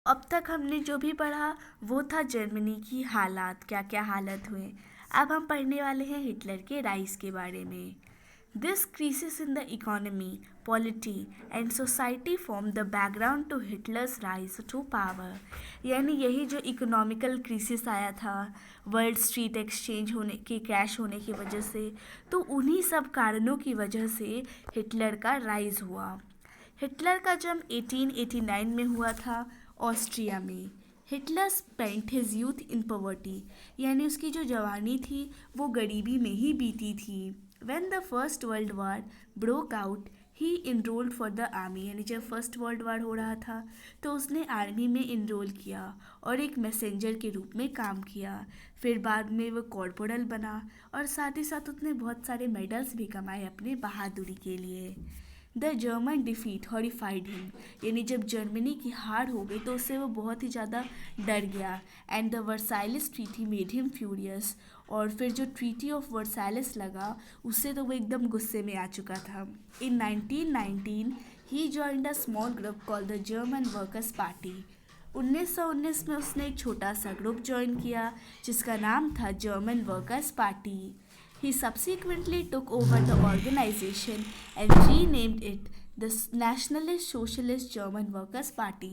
अब तक हमने जो भी पढ़ा वो था जर्मनी की हालात, क्या क्या हालत हुए। अब हम पढ़ने वाले हैं हिटलर के राइज के बारे में। This crises in the economy, polity and society form the background to Hitler's rise to power. यानी यही जो इकोनॉमिकल क्रीसिस आया था वर्ल्ड स्ट्रीट एक्सचेंज होने के क्रैश होने की वजह से, तो उन्हीं सब कारणों की वजह से हिटलर का राइज हुआ। हिटलर का जन्म 1889 में हुआ था ऑस्ट्रिया में। Hitler spent his youth in poverty, यानी उसकी जो जवानी थी वो गरीबी में ही बीती थी। When the first world war broke out he enrolled for the army, यानी जब फर्स्ट वर्ल्ड वार हो रहा था तो उसने आर्मी में इनरोल किया और एक मैसेंजर के रूप में काम किया। फिर बाद में वो कॉर्पोरल बना और साथ ही साथ उसने बहुत सारे मेडल्स भी कमाए अपने बहादुरी के लिए। The German defeat horrified him, यानी जब जर्मनी की हार हो गई तो उससे वो बहुत ही ज़्यादा डर गया। And the Versailles treaty made him furious, और फिर जो ट्रीटी ऑफ वर्साइलिस लगा उससे तो वो एकदम गुस्से में आ चुका था। In 1919 he joined a small group called the German workers party. 1919 में उसने एक छोटा सा ग्रुप ज्वाइन किया जिसका नाम था German workers party. He subsequently took over the organization and renamed it the Nationalist Socialist German Workers Party।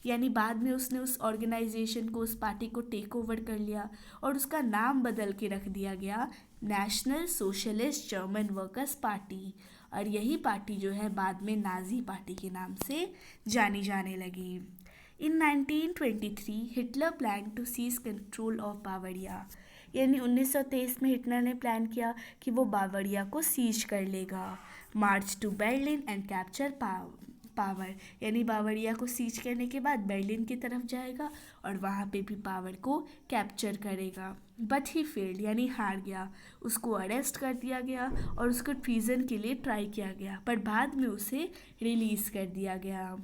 यानी बाद में उसने उस ऑर्गेनाइजेशन को, उस पार्टी को टेक ओवर कर लिया और उसका नाम बदल के रख दिया गया national socialist German workers party. और यही पार्टी जो है बाद में नाजी पार्टी के नाम से जानी जाने लगी। In 1923 Hitler plan to seize control of Bavaria, यानी 1923 में हिटलर ने प्लान किया कि वो बावरिया को सीज कर लेगा। March two Berlin and capture power, यानी बावरिया को सीज करने के बाद बर्लिन की तरफ जाएगा और वहाँ पे भी पावर को कैप्चर करेगा। बट ही फेल्ड, यानी हार गया। उसको अरेस्ट कर दिया गया और उसको ट्रीजन के लिए ट्राई किया गया, पर बाद में उसे रिलीज़ कर दिया गया।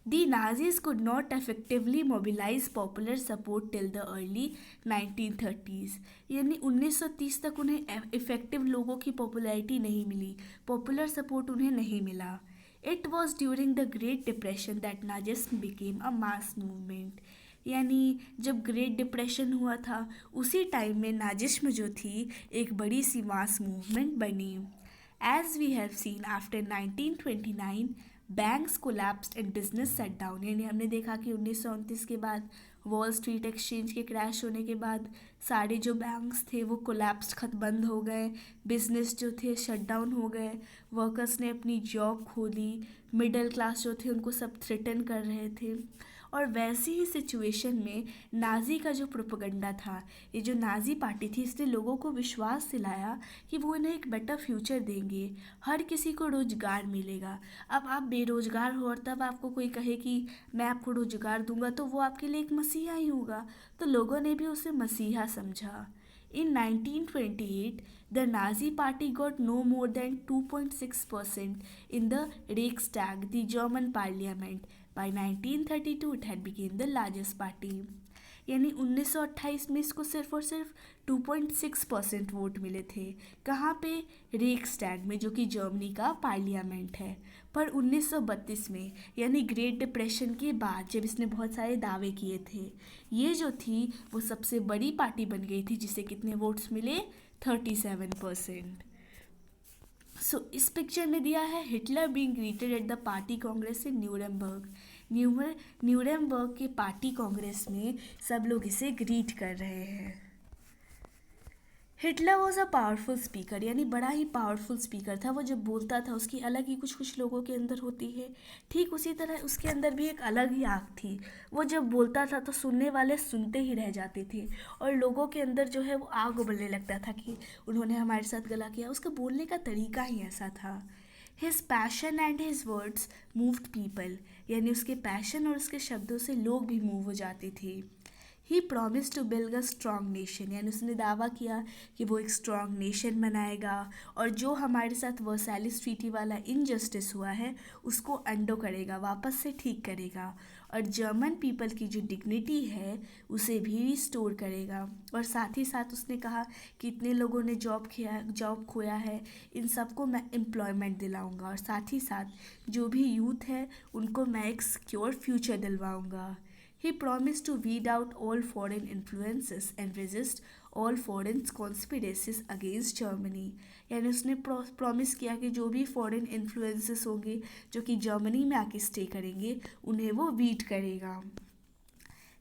The Nazis could not effectively mobilize popular support till the early 1930s, यानी 1930 तक उन्हें इफ़ेक्टिव लोगों की पॉपुलैरिटी नहीं मिली, पॉपुलर सपोर्ट उन्हें नहीं मिला। It was during the great depression that Nazism became a mass movement, यानी जब ग्रेट डिप्रेशन हुआ था उसी टाइम में नाजिज्म जो थी एक बड़ी सी मास मूवमेंट बनी। As we have seen after 1929 banks collapsed and business set down, यानी हमने देखा कि 1929 के बाद वॉल स्ट्रीट एक्सचेंज के क्रैश होने के बाद सारे जो बैंक्स थे वो कोलैप्स्ड, खत बंद हो गए, बिजनेस जो थे शट डाउन हो गए, वर्कर्स ने अपनी जॉब खो ली, मिडिल क्लास जो थे उनको सब थ्रेटन कर रहे थे। और वैसी ही सिचुएशन में नाजी का जो प्रोपेगेंडा था, ये जो नाजी पार्टी थी, इसने लोगों को विश्वास दिलाया कि वो इन्हें एक बेटर फ्यूचर देंगे, हर किसी को रोजगार मिलेगा। अब आप बेरोजगार हो और तब आपको कोई कहे कि मैं आपको रोजगार दूंगा, तो वो आपके लिए एक मसीहा ही होगा। तो लोगों ने भी उसे मसीहा समझा। In 1928, the Nazi Party got no more than 2.6% in the Reichstag, the German parliament. By 1932, it had become the largest party. यानी 1928 में इसको सिर्फ और सिर्फ 2.6% वोट मिले थे। कहाँ पे? रेक्सटैग में, जो कि जर्मनी का पार्लियामेंट है। पर 1932 में, यानी ग्रेट डिप्रेशन के बाद जब इसने बहुत सारे दावे किए थे, ये जो थी वो सबसे बड़ी पार्टी बन गई थी, जिसे कितने वोट्स मिले? 37%। सो इस पिक्चर में दिया है Hitler being greeted at the party Congress in Nuremberg. Nuremberg के पार्टी कांग्रेस में सब लोग इसे ग्रीट कर रहे हैं। Hitler was a powerful speaker, यानी बड़ा ही पावरफुल स्पीकर था। वो जब बोलता था उसकी अलग ही कुछ लोगों के अंदर होती है, ठीक उसी तरह उसके अंदर भी एक अलग ही आग थी। वो जब बोलता था तो सुनने वाले सुनते ही रह जाते थे और लोगों के अंदर जो है वो आग उबलने लगता था कि उन्होंने हमारे साथ गला किया। उसका बोलने का तरीका ही ऐसा था। His passion and his words moved people, यानी उसके पैशन और उसके शब्दों से लोग भी मूव हो जाते थे। He promised to build a strong nation, यानी उसने दावा किया कि वो एक स्ट्रॉन्ग नेशन बनाएगा और जो हमारे साथ वर्साइलिस ट्रीटी वाला इनजस्टिस हुआ है उसको अंडो करेगा, वापस से ठीक करेगा। और जर्मन पीपल की जो डिग्निटी है उसे भी रिस्टोर करेगा। और साथ ही साथ उसने कहा कि इतने लोगों ने जॉब खोया है, इन सबको मैं एम्प्लॉयमेंट दिलाऊंगा और साथ ही साथ जो भी यूथ है उनको मैं एक सिक्योर फ्यूचर दिलवाऊंगा। He promised to weed out all foreign influences and resist all foreign conspiracies against Germany। यानी उसने प्रॉमिस किया कि जो भी फॉरेन इन्फ्लुएंसेस होंगे जो कि जर्मनी में आके स्टे करेंगे उन्हें वो वीट करेगा।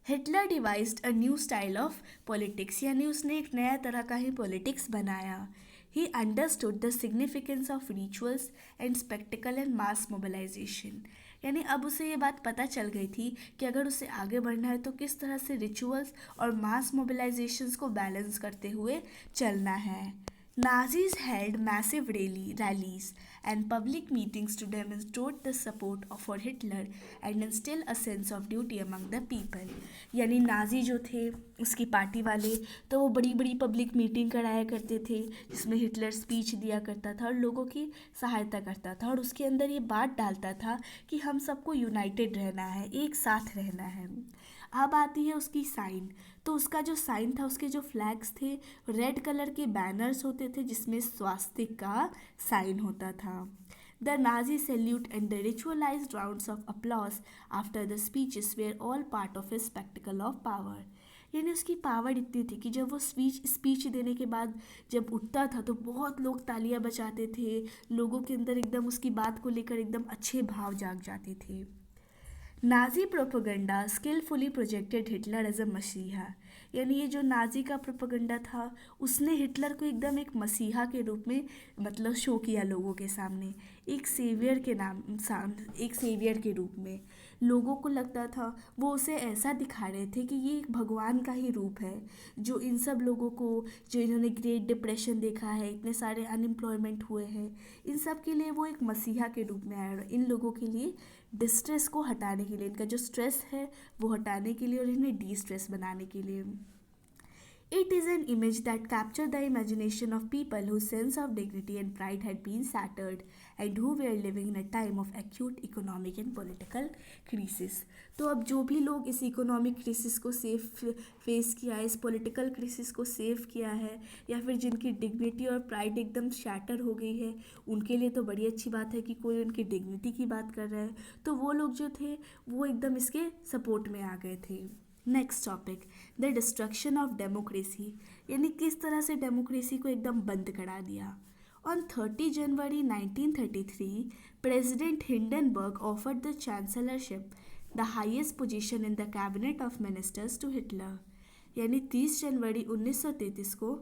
Hitler devised a new style of politics, यानी उसने एक नया तरह का ही पॉलिटिक्स बनाया। He understood the significance of rituals and spectacle and mass mobilisation, यानी अब उसे ये बात पता चल गई थी कि अगर उसे आगे बढ़ना है तो किस तरह से रिचुअल्स और मास मोबिलाइजेशंस को बैलेंस करते हुए चलना है। Nazis held massive rallies and public meetings to demonstrate the support for Hitler and instill a sense of duty among the people। यानी नाजी जो थे उसकी पार्टी वाले तो वो बड़ी बड़ी पब्लिक मीटिंग कराया करते थे जिसमें हिटलर स्पीच दिया करता था और लोगों की सहायता करता था और उसके अंदर ये बात डालता था कि हम सबको यूनाइटेड रहना है, एक साथ रहना है। अब आती है उसकी साइन, तो उसका जो साइन था, उसके जो फ्लैग्स थे रेड कलर के बैनर्स होते थे जिसमें स्वास्तिक का साइन होता था। The Nazi salute and the ritualised rounds of applause after the speeches were all part of a spectacle of power, यानी उसकी पावर इतनी थी कि जब वो स्पीच देने के बाद जब उठता था तो बहुत लोग तालियां बजाते थे, लोगों के अंदर एकदम उसकी बात को लेकर एकदम अच्छे भाव जाग जाते थे। Nazi propaganda skilfully projected Hitler as a messiah, यानी ये जो नाजी का प्रोपेगेंडा था उसने हिटलर को एकदम एक मसीहा के रूप में मतलब शो किया लोगों के सामने, एक सेवियर के रूप में। लोगों को लगता था वो उसे ऐसा दिखा रहे थे कि ये एक भगवान का ही रूप है जो इन सब लोगों को, जो इन्होंने ग्रेट डिप्रेशन देखा है, इतने सारे अनएम्प्लॉयमेंट हुए हैं, इन सब के लिए वो एक मसीहा के रूप में आया, इन लोगों के लिए डिस्ट्रेस को हटाने के लिए, इनका जो स्ट्रेस है वो हटाने के लिए और इन्हें डी स्ट्रेस बनाने के लिए। It is an image that captured the imagination of people whose sense of dignity and pride had been shattered and who were living in a time of acute economic and political crisis। तो अब जो भी लोग इस economic crisis को face किया है, इस पॉलिटिकल क्रिसिस को सेव किया है, या फिर जिनकी डिग्निटी और प्राइड एकदम शैटर हो गई है, उनके लिए तो बड़ी अच्छी बात है कि कोई उनकी डिग्निटी की बात कर रहा है। तो वो लोग जो थे वो एकदम इसके सपोर्ट में आ गए थे। Next topic, the destruction of democracy, यानी किस तरह से डेमोक्रेसी को एकदम बंद करा दिया। On 30 January 1933 president Hindenburg offered the chancellorship, the highest position in the cabinet of ministers, to Hitler, यानी 30 जनवरी 1933 को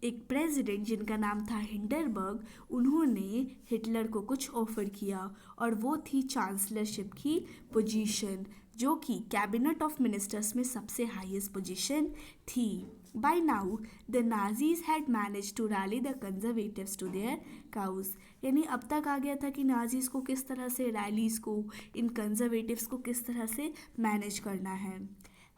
एक प्रेसिडेंट जिनका नाम था हिंडनबर्ग, उन्होंने हिटलर को कुछ ऑफर किया और वो थी चांसलरशिप की पोजीशन, जो कि कैबिनेट ऑफ मिनिस्टर्स में सबसे हाईएस्ट पोजीशन थी। By now the Nazis had manage to rally the conservatives to their cause, यानी अब तक आ गया था कि नाजीज को किस तरह से रैलीज को, इन कंजर्वेटिव्स को किस तरह से मैनेज करना है।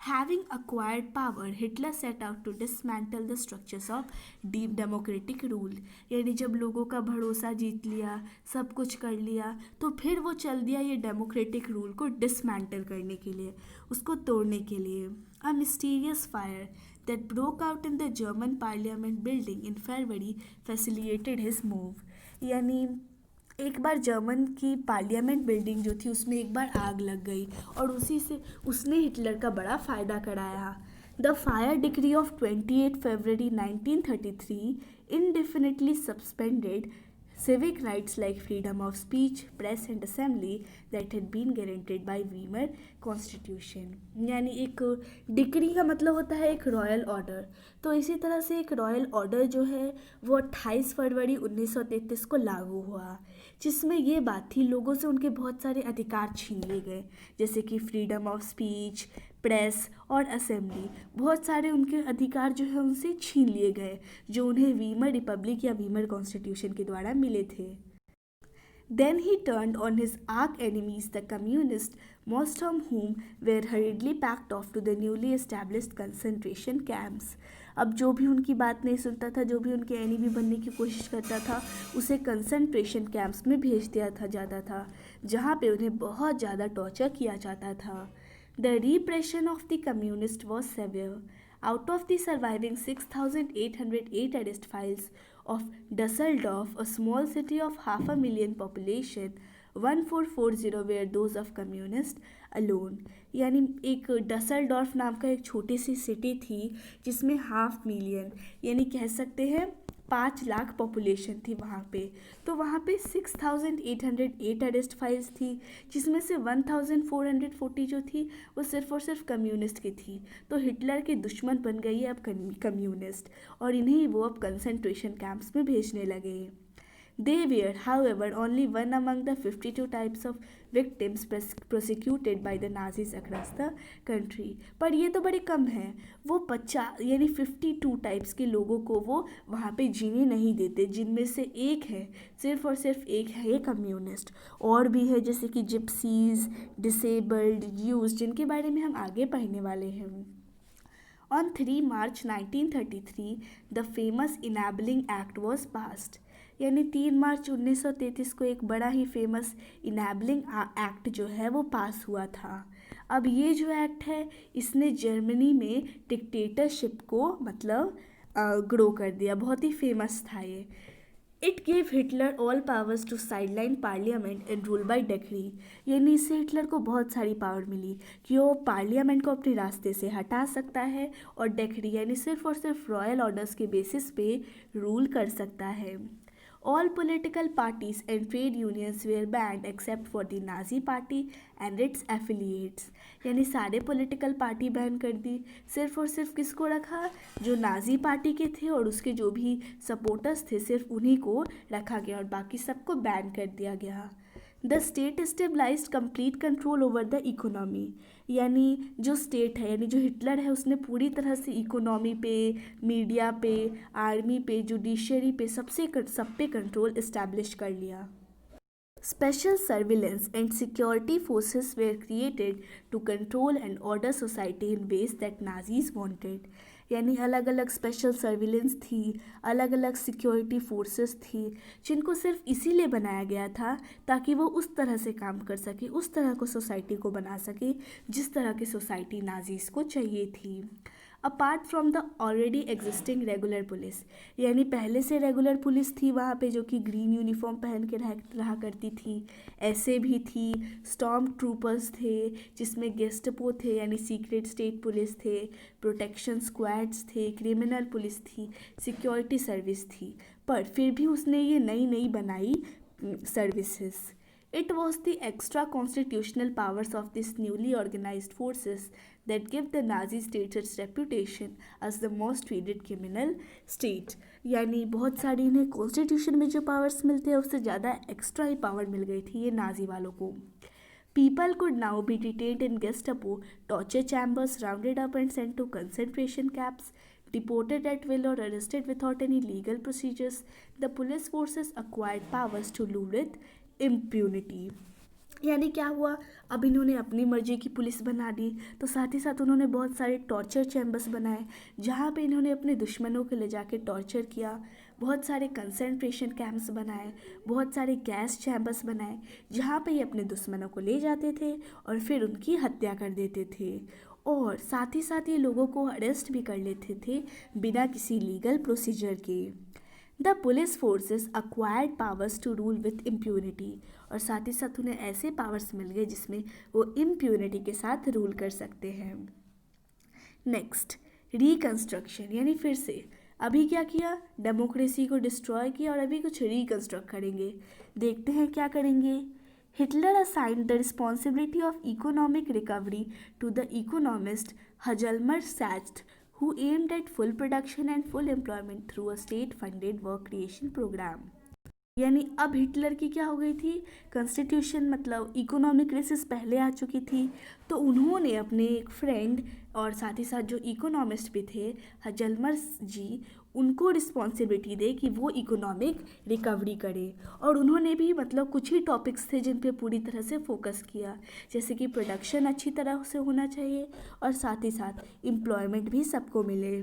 Having acquired power, Hitler set out to dismantle the structures of deep democratic rule, यानी जब लोगों का भरोसा जीत लिया, सब कुछ कर लिया, तो फिर वो चल दिया ये डेमोक्रेटिक रूल को डिसमेंटल करने के लिए, उसको तोड़ने के लिए। A mysterious fire that broke out in the German parliament building in February facilitated his move, यानी एक बार जर्मन की पार्लियामेंट बिल्डिंग जो थी उसमें एक बार आग लग गई और उसी से उसने हिटलर का बड़ा फ़ायदा कराया। The fire decree of 28 February 1933 indefinitely suspended civic rights like freedom of speech, press and assembly that had been guaranteed by Weimar Constitution, यानी एक डिक्री का मतलब होता है एक रॉयल ऑर्डर, तो इसी तरह से एक रॉयल ऑर्डर जो है वो 28 फरवरी 1933 को लागू हुआ, जिसमें ये बात थी लोगों से उनके बहुत सारे अधिकार छीन लिए गए, जैसे कि फ्रीडम ऑफ स्पीच, प्रेस और असेंबली, बहुत सारे उनके अधिकार जो है उनसे छीन लिए गए जो उन्हें वीमर रिपब्लिक या वीमर कॉन्स्टिट्यूशन के द्वारा मिले थे। Then he turned on his arch enemies, the communists, most of whom were hurriedly packed off to the newly established concentration camps। अब जो भी उनकी बात नहीं सुनता था, जो भी उनके एनिमी बनने की कोशिश करता था, उसे कंसंट्रेशन कैंप्स में भेज दिया था जाता था। जहाँ पे उन्हें बहुत ज़्यादा टॉर्चर किया जाता था। The repression of the communist was severe. Out of the surviving 6,808 arrest files of Dusseldorf, a small city of 500,000 population, 1440 were those of communist alone। यानी एक डसलडॉर्फ नाम का एक छोटी सी सिटी थी जिसमें 500,000 यानी कह सकते हैं 5 लाख पॉपुलेशन थी वहाँ पे। तो वहाँ पे 6,808 अरेस्ट फाइल्स थी, जिसमें से 1,440 जो थी वो सिर्फ और सिर्फ कम्युनिस्ट की थी। तो हिटलर के दुश्मन बन गई है अब कम्युनिस्ट, और इन्हें वो अब कंसंट्रेशन कैंप्स में भेजने लगे। They were, however, only one among the 52 types of victims prosecuted by the Nazis across the country। पर ये तो बड़े कम हैं, वो 50 यानी 52 टाइप्स के लोगों को वो वहाँ पे जीने नहीं देते, जिनमें से एक है, सिर्फ और सिर्फ एक है ये कम्युनिस्ट। और भी है जैसे कि जिप्सीज, डिसेबल्ड, यूज, जिनके बारे में हम आगे पढ़ने वाले हैं। On 3 March 1933, the famous Enabling Act was passed। यानी 3 मार्च 1933 को एक बड़ा ही फेमस इनेबलिंग एक्ट जो है वो पास हुआ था। अब ये जो एक्ट है इसने जर्मनी में डिक्टेटरशिप को मतलब ग्रो कर दिया, बहुत ही फेमस था ये। It gave Hitler all powers to sideline parliament and rule by decree. यानी इससे हिटलर को बहुत सारी पावर मिली कि वो पार्लियामेंट को अपने रास्ते से हटा सकता है और डेक्री यानी सिर्फ और सिर्फ रॉयल ऑर्डर्स के बेसिस पे रूल कर सकता है। All political parties and trade unions were banned except for the Nazi party and its affiliates। यानी सारे पॉलिटिकल पार्टी बैन कर दी, सिर्फ और सिर्फ किसको रखा, जो नाजी पार्टी के थे और उसके जो भी सपोर्टर्स थे सिर्फ उन्हीं को रखा गया और बाकी सबको बैन कर दिया गया। The state stabilised complete control over the economy. यानी जो स्टेट है यानी जो हिटलर है उसने पूरी तरह से इकोनॉमी पे, मीडिया पे, आर्मी पे, जुडिशरी पे सब पे कंट्रोल इस्टेब्लिश कर लिया। Special surveillance and security forces were created to control and order society in ways that Nazis wanted। यानी अलग अलग स्पेशल सर्विलेंस थी, अलग अलग सिक्योरिटी फोर्सेस थी, जिनको सिर्फ इसीलिए बनाया गया था ताकि वो उस तरह से काम कर सके, उस तरह को सोसाइटी को बना सके जिस तरह की सोसाइटी नाजीज़ को चाहिए थी। Apart from the already existing regular police. यानी पहले से रेगुलर पुलिस थी वहाँ पे जो कि ग्रीन यूनिफॉर्म पहन के रहा करती थी, ऐसे भी थी। स्टॉर्म ट्रूपर्स थे जिसमें गेस्टपो थे यानी सीक्रेट स्टेट पुलिस थे, प्रोटेक्शन स्क्वाड्स थे, क्रिमिनल पुलिस थी, सिक्योरिटी सर्विस थी। पर फिर भी उसने ये नई बनाई services. It was the extra constitutional powers of these newly organized forces that give the Nazi state its reputation as the most dreaded criminal state। यानी बहुत सारी इन्हें कॉन्स्टिट्यूशन में जो पावर्स मिलते हैं उससे ज़्यादा एक्स्ट्रा ही पावर मिल गई थी ये नाजी वालों को। People could now be detained in Gestapo torture chambers, rounded up and sent to concentration camps, deported at will or arrested without any legal procedures। The police forces acquired powers to rule with impunity. यानी क्या हुआ, अब इन्होंने अपनी मर्जी की police बना दी, तो साथ ही साथ उन्होंने बहुत सारे टॉर्चर चैम्बर्स बनाए जहाँ पे इन्होंने अपने दुश्मनों को ले जाके टॉर्चर किया। बहुत सारे कंसंट्रेशन कैंप्स बनाए, बहुत सारे गैस चैम्बर्स बनाए जहाँ पे ये अपने दुश्मनों को ले जाते थे और फिर उनकी हत्या कर देते थे। और साथ ही साथ ये लोगों को अरेस्ट भी कर लेते थे बिना किसी लीगल प्रोसीजर के। The police forces acquired powers to rule with impunity. और साथ ही साथ उन्हें ऐसे पावर्स मिल गए जिसमें वो इम्प्यूनिटी के साथ रूल कर सकते हैं। Next, reconstruction. यानी फिर से अभी क्या किया, डेमोक्रेसी को डिस्ट्रॉय किया और अभी कुछ रिकन्स्ट्रक्ट करेंगे। देखते हैं क्या करेंगे। Hitler assigned the responsibility of economic recovery to the economist Hjalmar Schacht, who aimed at full production and full employment through a state-funded work creation program। यानी अब हिटलर की क्या हो गई थी, कॉन्स्टिट्यूशन मतलब इकोनॉमिक क्राइसिस पहले आ चुकी थी, तो उन्होंने अपने एक फ्रेंड और साथ ही साथ जो इकोनॉमिस्ट भी थे हजल्मर जी, उनको रिस्पॉन्सिबिलिटी दे कि वो इकोनॉमिक रिकवरी करे। और उन्होंने भी मतलब कुछ ही टॉपिक्स थे जिन पे पूरी तरह से फोकस किया, जैसे कि प्रोडक्शन अच्छी तरह से होना चाहिए और साथ ही साथ एम्प्लॉयमेंट भी सबको मिले।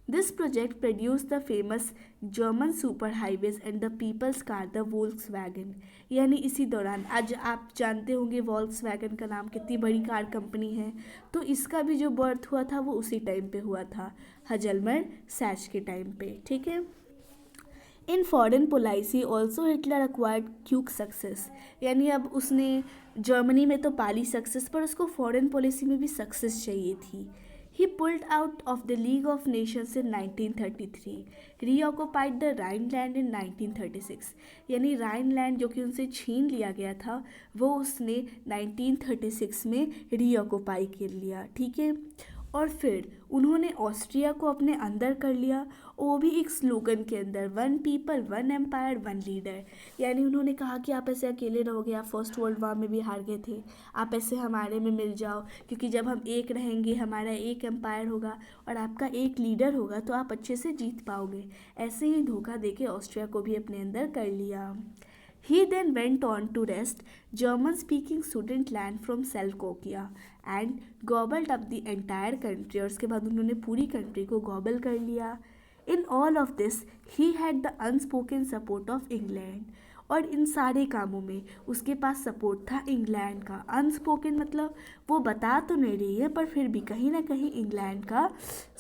This project produce the famous German super highways and the people's car the Volkswagen. यानी इसी दौरान, आज आप जानते होंगे वोल्क्सवैगन का नाम, कितनी बड़ी कार कंपनी है, तो इसका भी जो बर्थ हुआ था वो उसी टाइम पे हुआ था, हजलमर सैच के टाइम पे। ठीक है। In foreign policy also Hitler acquired quick success. यानी अब उसने जर्मनी में तो पाली सक्सेस, पर उसको फॉरेन पॉलिसी में भी सक्सेस चाहिए थी। He pulled out of the League of Nations in 1933, reoccupied the Rhineland in 1936। यानी राइनलैंड जो कि उनसे छीन लिया गया था वो उसने 1936 में रीऑक्युपाई कर लिया। ठीक है। और फिर उन्होंने ऑस्ट्रिया को अपने अंदर कर लिया, वो भी एक स्लोगन के अंदर, one people one empire one leader. यानी उन्होंने कहा कि आप ऐसे अकेले रहोगे, आप फर्स्ट वर्ल्ड वॉर में भी हार गए थे, आप ऐसे हमारे में मिल जाओ, क्योंकि जब हम एक रहेंगे हमारा एक एम्पायर होगा और आपका एक लीडर होगा तो आप अच्छे से जीत पाओगे। ऐसे ही धोखा देके ऑस्ट्रिया को भी अपने अंदर कर लिया। He then went on to wrest German-speaking Sudetenland from Seleucia and gobbled up the entire country। और उसके बाद उन्होंने पूरी कंट्री को गॉबल कर लिया। In all of this, he had the unspoken support of England। और इन सारे कामों में उसके पास सपोर्ट था इंग्लैंड का। अनस्पोकन मतलब वो बता तो नहीं रही है, पर फिर भी कहीं ना कहीं इंग्लैंड का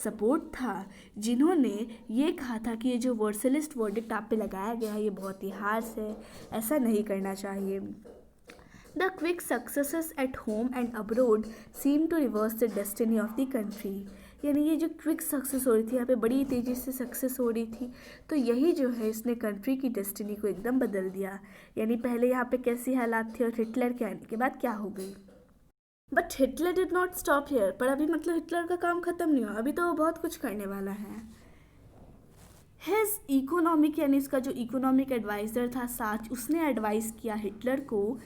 सपोर्ट था, जिन्होंने ये कहा था कि ये जो वर्सलिस्ट वर्डिक्ट आप पे लगाया गया है ये बहुत ही हार्श है, ऐसा नहीं करना चाहिए। The quick successes at home and abroad seem to reverse the destiny of the country. यानी ये जो क्विक सक्सेस हो रही थी, यहाँ पे बड़ी तेज़ी से सक्सेस हो रही थी, तो यही जो है इसने कंट्री की डेस्टिनी को एकदम बदल दिया। यानी पहले यहाँ पे कैसी हालात थी और हिटलर के आने के बाद क्या हो गई। But Hitler did not stop here. पर अभी मतलब हिटलर का काम ख़त्म नहीं हुआ, अभी तो वो बहुत कुछ करने वाला है। हिज इकोनॉमिक, यानी इसका जो इकोनॉमिक एडवाइज़र था साच, उसने एडवाइस किया हिटलर को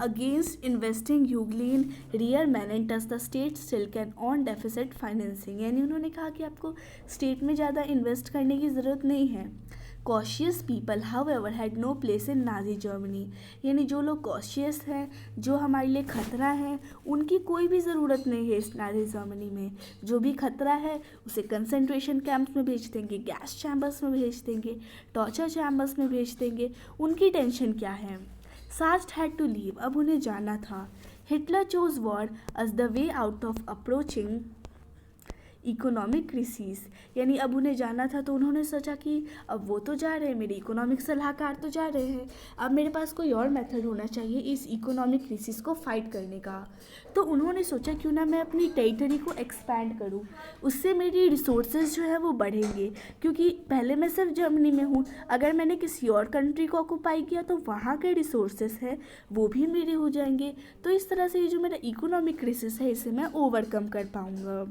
against investing hugely in rearmament the state still can on deficit financing. यानी उन्होंने कहा कि आपको स्टेट में ज़्यादा इन्वेस्ट करने की ज़रूरत नहीं है। Cautious people however had no place in Nazi Germany. यानी जो लोग कॉशियस हैं, जो हमारे लिए खतरा है, उनकी कोई भी ज़रूरत नहीं है इस नाजी जर्मनी में। जो भी खतरा है उसे कंसंट्रेशन कैंप्स में भेज देंगे, गैस चैम्बर्स में भेज देंगे, टॉर्चर चैम्बर्स में भेज देंगे, उनकी टेंशन क्या है। सास्ट हैड टू लीव, अब उन्हें जाना था। Hitler chose war as the way out of approaching economic crisis. यानी अब उन्हें जाना था तो उन्होंने सोचा कि अब वो तो जा रहे हैं, मेरे इकोनॉमिक सलाहकार तो जा रहे हैं, अब मेरे पास कोई और मेथड होना चाहिए इस इकोनॉमिक क्रिसिस को फाइट करने का। तो उन्होंने सोचा क्यों ना मैं अपनी टेरिटरी को एक्सपैंड करूं, उससे मेरी रिसोर्सेज जो है वो बढ़ेंगे, क्योंकि पहले मैं सिर्फ जर्मनी में हूँ, अगर मैंने किसी और कंट्री को ऑक्यूपाई किया तो वहाँ के रिसोर्सेज हैं वो भी मेरे हो जाएंगे। तो इस तरह से ये जो मेरा इकोनॉमिक क्रिसिस है इसे मैं ओवरकम कर पाऊँगा।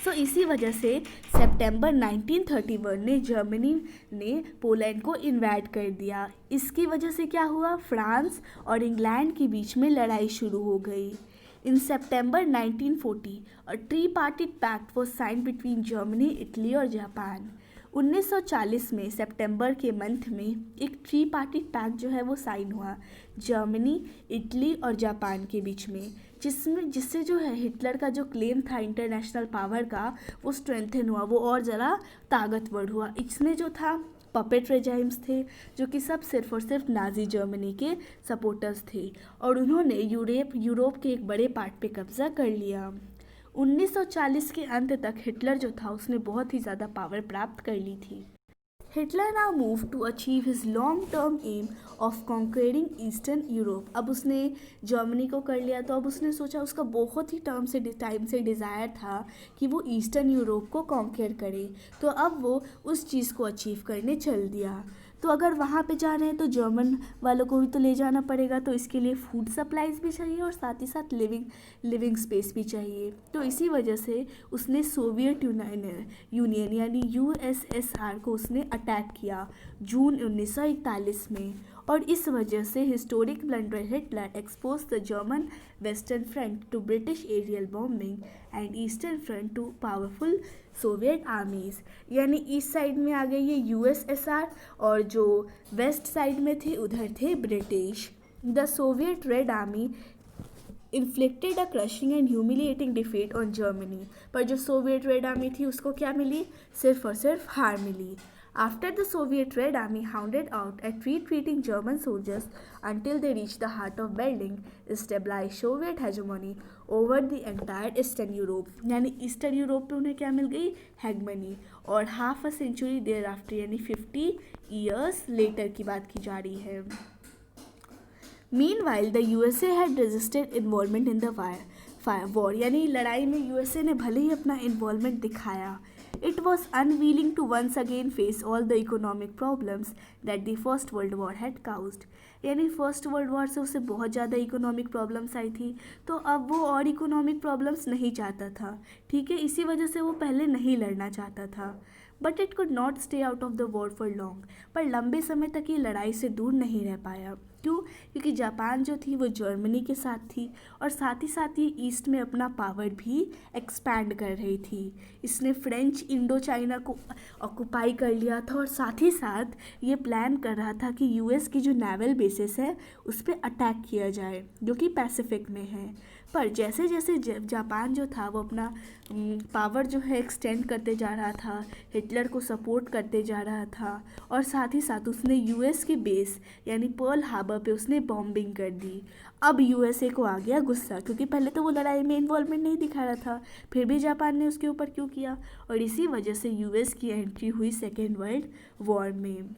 सो इसी वजह से सितंबर 1931 ने जर्मनी ने पोलैंड को इन्वाइट कर दिया। इसकी वजह से क्या हुआ, फ्रांस और इंग्लैंड के बीच में लड़ाई शुरू हो गई। In September 1940 a tripartite pact was signed between Germany, Italy और जापान। 1940 में सितंबर के मंथ में एक थ्री पार्टी पैक्ट जो है वो साइन हुआ जर्मनी, इटली और जापान के बीच में, जिससे जो है हिटलर का जो क्लेम था इंटरनेशनल पावर का वो स्ट्रेंथन हुआ, वो और ज़रा ताकतवर हुआ। इसमें जो था पपेट रेजाइम्स थे जो कि सब सिर्फ और सिर्फ नाजी जर्मनी के सपोर्टर्स थे और उन्होंने यूरोप के एक बड़े पार्ट पे कब्जा कर लिया। 1940 के अंत तक हिटलर जो था उसने बहुत ही ज़्यादा पावर प्राप्त कर ली थी। Hitler now move to achieve his long term aim of conquering eastern Europe. अब उसने जर्मनी को कर लिया तो अब उसने सोचा, उसका बहुत ही टाइम से डिज़ायर था कि वो ईस्टर्न यूरोप को कॉन्क्वेर करे, तो अब वो उस चीज़ को अचीव करने चल दिया। तो अगर वहाँ पे जा रहे हैं तो जर्मन वालों को भी तो ले जाना पड़ेगा, तो इसके लिए फूड सप्लाईज भी चाहिए और साथ ही साथ लिविंग स्पेस भी चाहिए। तो इसी वजह से उसने सोवियत यूनियन यानी यूएसएसआर को उसने अटैक किया जून 1941 में, और इस वजह से historic blunder Hitler expose the German western front to British aerial bombing and eastern front to powerful Soviet armies. यानी ईस्ट साइड में आ गई ये यूएसएसआर और जो वेस्ट साइड में थे उधर थे British. The Soviet red army inflicted a crushing and humiliating defeat on Germany. पर जो सोवियत रेड आर्मी थी उसको क्या मिली, सिर्फ और सिर्फ हार मिली। After the Soviet Red Army hounded out at retreating German soldiers until they reached the heart of Berlin, stabilized Soviet hegemony over the entire Eastern Europe। यानी ईस्टर्न यूरोप पे उन्हें क्या मिल गई, हेगमनी। और half a century thereafter यानी 50 years later की बात की जा रही है। Meanwhile, the USA had resisted involvement in the war, यानी लड़ाई में यूएसए ने भले ही अपना इन्वॉल्वमेंट दिखाया, it was unwilling to once again face all the economic problems that the First World War had caused। यानी फर्स्ट वर्ल्ड वॉर से उसे बहुत ज़्यादा इकोनॉमिक प्रॉब्लम्स आई थी, तो अब वो और इकोनॉमिक प्रॉब्लम्स नहीं चाहता था। ठीक है, इसी वजह से वो पहले नहीं लड़ना चाहता था। But it could not stay out of the war for long. पर लंबे समय तक ये लड़ाई से दूर नहीं रह पाया। क्यों? क्योंकि जापान जो थी वो जर्मनी के साथ थी और साथ ही ईस्ट में अपना पावर भी एक्सपैंड कर रही थी। इसने फ्रेंच इंडो चाइना को ऑक्युपाई कर लिया था और साथ ही साथ ये प्लान कर रहा था कि यूएस की जो नेवल बेसिस है उस पर अटैक किया जाए जो कि पैसिफिक में है। पर जैसे जैसे जापान जो था वो अपना पावर जो है एक्सटेंड करते जा रहा था, हिटलर को सपोर्ट करते जा रहा था और साथ ही साथ उसने यूएस के बेस यानी पर्ल हार्बर पे उसने बॉम्बिंग कर दी। अब यूएसए को आ गया गुस्सा, क्योंकि पहले तो वो लड़ाई में इन्वॉल्वमेंट नहीं दिखा रहा था, फिर भी जापान ने उसके ऊपर क्यों किया, और इसी वजह से यूएस की एंट्री हुई सेकेंड वर्ल्ड वॉर में।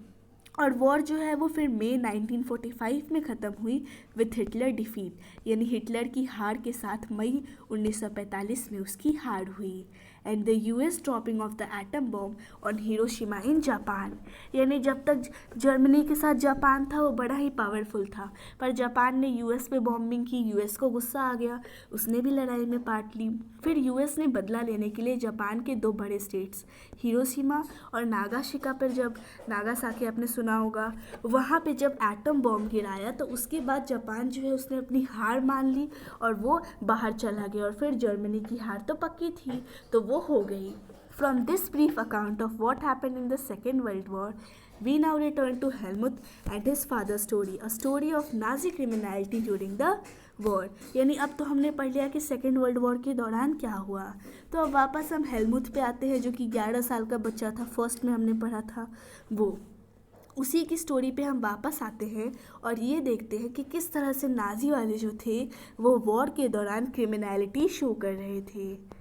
और वॉर जो है वो फिर मई 1945 में ख़त्म हुई विथ हिटलर डिफीट, यानी हिटलर की हार के साथ मई 1945 में उसकी हार हुई। And the US dropping of the atom bomb on Hiroshima in Japan. यानी जब तक जर्मनी के साथ जापान था वो बड़ा ही पावरफुल था, पर जापान ने यूएस पे बॉम्बिंग की, यूएस को गुस्सा आ गया, उसने भी लड़ाई में पार्ट ली। फिर यूएस ने बदला लेने के लिए जापान के दो बड़े स्टेट्स हिरोशिमा और नागासाकी पर, जब नागासाकी आपने सुना होगा, वहाँ पे जब एटम बॉम्ब गिराया तो उसके बाद जापान जो है उसने अपनी हार मान ली और वो बाहर चला गया। और फिर जर्मनी की हार तो पक्की थी तो वो हो गई। From this brief account of what happened in the Second World War, we now return to Helmut and his father's story, a story of Nazi criminality during the war। यानी अब तो हमने पढ़ लिया कि सेकेंड वर्ल्ड वॉर के दौरान क्या हुआ, तो अब वापस हम हेलमुथ पे आते हैं जो कि 11 साल का बच्चा था, फर्स्ट में हमने पढ़ा था, वो उसी की स्टोरी पे हम वापस आते हैं और ये देखते हैं कि किस तरह से नाजी वाले जो थे वो वॉर के दौरान क्रिमिनलिटी शो कर रहे थे।